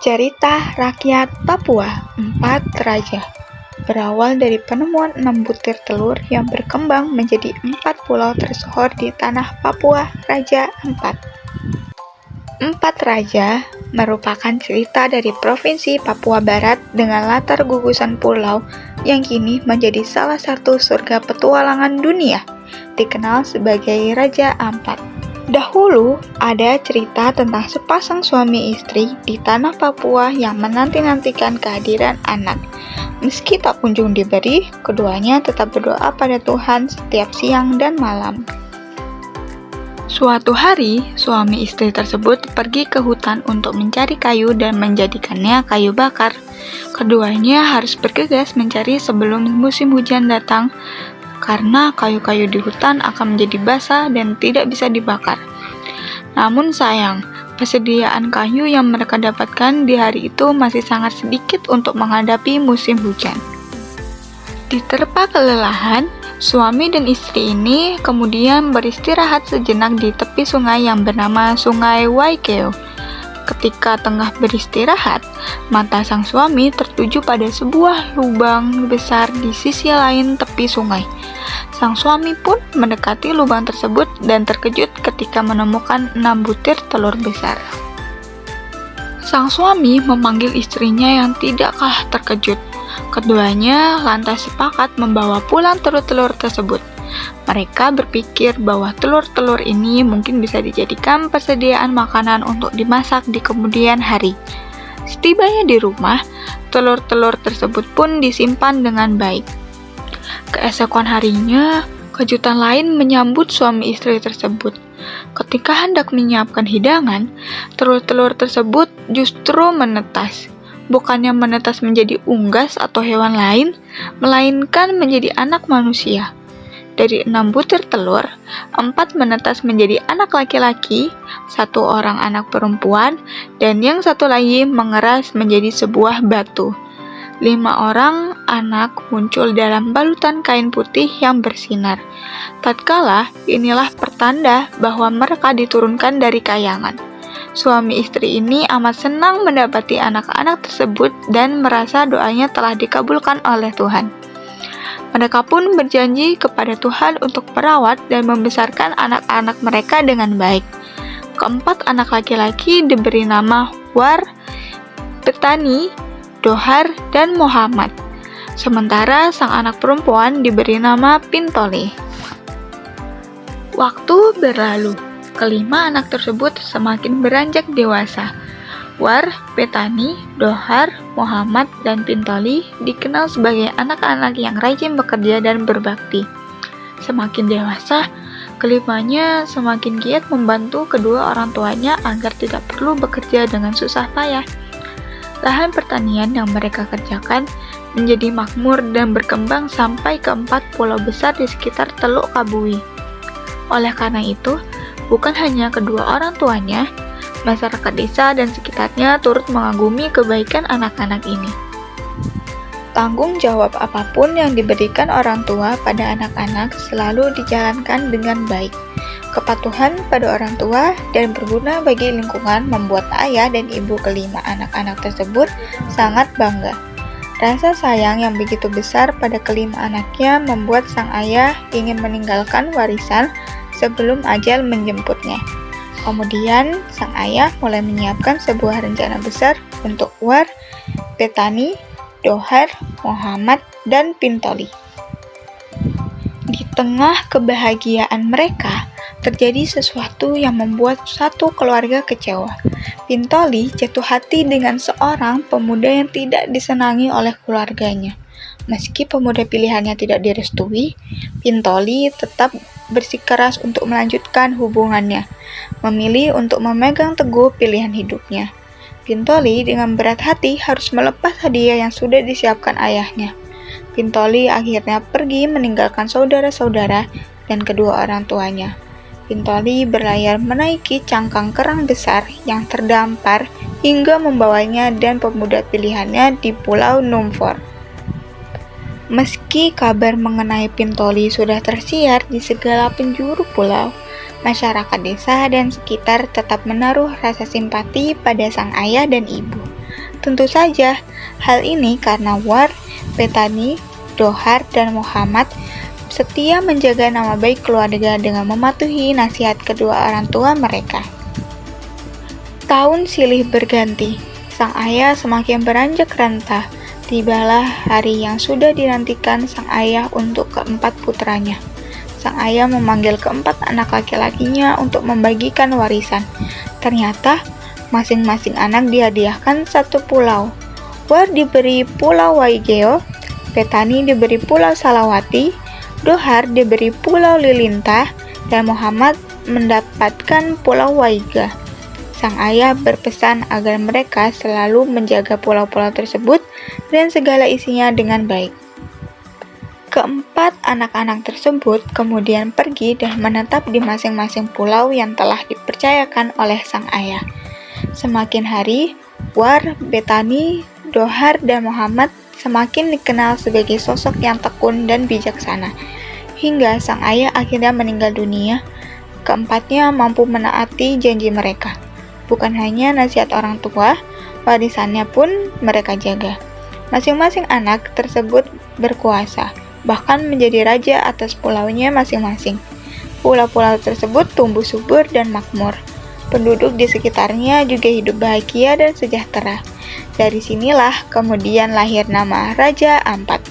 Cerita Rakyat Papua 4 Raja berawal dari penemuan 6 butir telur yang berkembang menjadi 4 pulau tersohor di tanah Papua Raja 4. 4 Raja merupakan cerita dari Provinsi Papua Barat dengan latar gugusan pulau yang kini menjadi salah satu surga petualangan dunia, dikenal sebagai Raja Ampat. Dahulu, ada cerita tentang sepasang suami istri di tanah Papua yang menanti-nantikan kehadiran anak. Meski tak kunjung diberi, keduanya tetap berdoa pada Tuhan setiap siang dan malam. Suatu hari, suami istri tersebut pergi ke hutan untuk mencari kayu dan menjadikannya kayu bakar. Keduanya harus bergegas mencari sebelum musim hujan datang, karena kayu-kayu di hutan akan menjadi basah dan tidak bisa dibakar. Namun sayang, persediaan kayu yang mereka dapatkan di hari itu masih sangat sedikit untuk menghadapi musim hujan. Diterpa kelelahan, suami dan istri ini kemudian beristirahat sejenak di tepi sungai yang bernama Sungai Waikeo. Ketika tengah beristirahat, mata sang suami tertuju pada sebuah lubang besar di sisi lain tepi sungai. Sang suami pun mendekati lubang tersebut dan terkejut ketika menemukan 6 butir telur besar. Sang suami memanggil istrinya yang tidak kalah terkejut. Keduanya lantas sepakat membawa pulang telur-telur tersebut. Mereka berpikir bahwa telur-telur ini mungkin bisa dijadikan persediaan makanan untuk dimasak di kemudian hari. Setibanya di rumah, telur-telur tersebut pun disimpan dengan baik. Keesokan harinya, kejutan lain menyambut suami istri tersebut. Ketika hendak menyiapkan hidangan, telur-telur tersebut justru menetas. Bukannya menetas menjadi unggas atau hewan lain, melainkan menjadi anak manusia. Dari 6 butir telur, 4 menetas menjadi anak laki-laki, 1 orang anak perempuan, dan yang satu lagi mengeras menjadi sebuah batu. 5 orang anak muncul dalam balutan kain putih yang bersinar. Tatkala inilah pertanda bahwa mereka diturunkan dari kayangan. Suami istri ini amat senang mendapati anak-anak tersebut dan merasa doanya telah dikabulkan oleh Tuhan. Mereka pun berjanji kepada Tuhan untuk merawat dan membesarkan anak-anak mereka dengan baik. Keempat anak laki-laki diberi nama War, Petani, Dohar, dan Muhammad. Sementara sang anak perempuan diberi nama Pintoli. Waktu berlalu, kelima anak tersebut semakin beranjak dewasa. War, Petani, Dohar, Muhammad, dan Pintoli dikenal sebagai anak-anak yang rajin bekerja dan berbakti. Semakin dewasa, kelimanya semakin giat membantu kedua orang tuanya agar tidak perlu bekerja dengan susah payah. Lahan pertanian yang mereka kerjakan menjadi makmur dan berkembang sampai ke 4 pulau besar di sekitar Teluk Kabui. Oleh karena itu, bukan hanya kedua orang tuanya, masyarakat desa dan sekitarnya turut mengagumi kebaikan anak-anak ini. Tanggung jawab apapun yang diberikan orang tua pada anak-anak selalu dijalankan dengan baik. Kepatuhan pada orang tua dan berguna bagi lingkungan membuat ayah dan ibu kelima anak-anak tersebut sangat bangga. Rasa sayang yang begitu besar pada kelima anaknya membuat sang ayah ingin meninggalkan warisan sebelum ajal menjemputnya. Kemudian, sang ayah mulai menyiapkan sebuah rencana besar untuk War, Petani, Dohar, Muhammad, dan Pintoli. Di tengah kebahagiaan mereka, terjadi sesuatu yang membuat satu keluarga kecewa. Pintoli jatuh hati dengan seorang pemuda yang tidak disenangi oleh keluarganya. Meski pemuda pilihannya tidak direstui, Pintoli tetap bersikeras untuk melanjutkan hubungannya, memilih untuk memegang teguh pilihan hidupnya. Pintoli dengan berat hati harus melepas hadiah yang sudah disiapkan ayahnya. Pintoli akhirnya pergi meninggalkan saudara-saudara dan kedua orang tuanya. Pintoli berlayar menaiki cangkang kerang besar yang terdampar hingga membawanya dan pemuda pilihannya di Pulau Numfor. Meski kabar mengenai Pintoli sudah tersiar di segala penjuru pulau, masyarakat desa dan sekitar tetap menaruh rasa simpati pada sang ayah dan ibu. Tentu saja, hal ini karena War, Bethany, Dohar, dan Muhammad setia menjaga nama baik keluarga dengan mematuhi nasihat kedua orang tua mereka. Tahun silih berganti, sang ayah semakin beranjak renta. Tibalah hari yang sudah dinantikan sang ayah untuk keempat putranya. Sang ayah memanggil keempat anak laki-lakinya untuk membagikan warisan. Ternyata, masing-masing anak dihadiahkan satu pulau. War diberi Pulau Waigeo, Bethany diberi Pulau Salawati, Dohar diberi Pulau Lilintah, dan Muhammad mendapatkan Pulau Waiga. Sang ayah berpesan agar mereka selalu menjaga pulau-pulau tersebut dan segala isinya dengan baik. Keempat anak-anak tersebut kemudian pergi dan menetap di masing-masing pulau yang telah dipercayakan oleh sang ayah. Semakin hari, War, Bethany, Dohar, dan Muhammad semakin dikenal sebagai sosok yang tekun dan bijaksana. Hingga sang ayah akhirnya meninggal dunia, keempatnya mampu menaati janji mereka. Bukan hanya nasihat orang tua, warisannya pun mereka jaga. Masing-masing anak tersebut berkuasa, bahkan menjadi raja atas pulaunya masing-masing. Pulau-pulau tersebut tumbuh subur dan makmur. Penduduk di sekitarnya juga hidup bahagia dan sejahtera. Dari sinilah kemudian lahir nama Raja Ampat.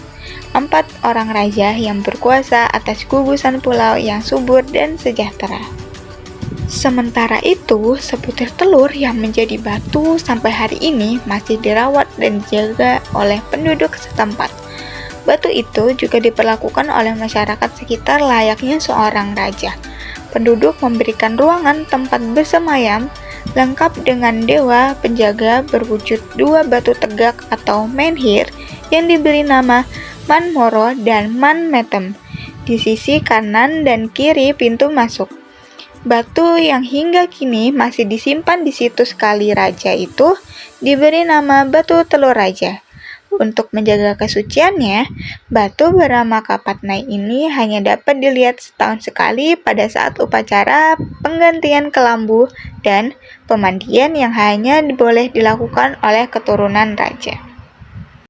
4 orang raja yang berkuasa atas gugusan pulau yang subur dan sejahtera. Sementara itu, sebutir telur yang menjadi batu sampai hari ini masih dirawat dan dijaga oleh penduduk setempat. Batu itu juga diperlakukan oleh masyarakat sekitar layaknya seorang raja. Penduduk memberikan ruangan tempat bersemayam, lengkap dengan dewa penjaga berwujud 2 batu tegak atau menhir yang diberi nama Manmoro dan Manmetem di sisi kanan dan kiri pintu masuk. Batu yang hingga kini masih disimpan di situs Kali Raja itu diberi nama Batu Telur Raja. Untuk menjaga kesuciannya, batu bernama Kapatnai ini hanya dapat dilihat setahun sekali pada saat upacara penggantian kelambu dan pemandian yang hanya boleh dilakukan oleh keturunan raja.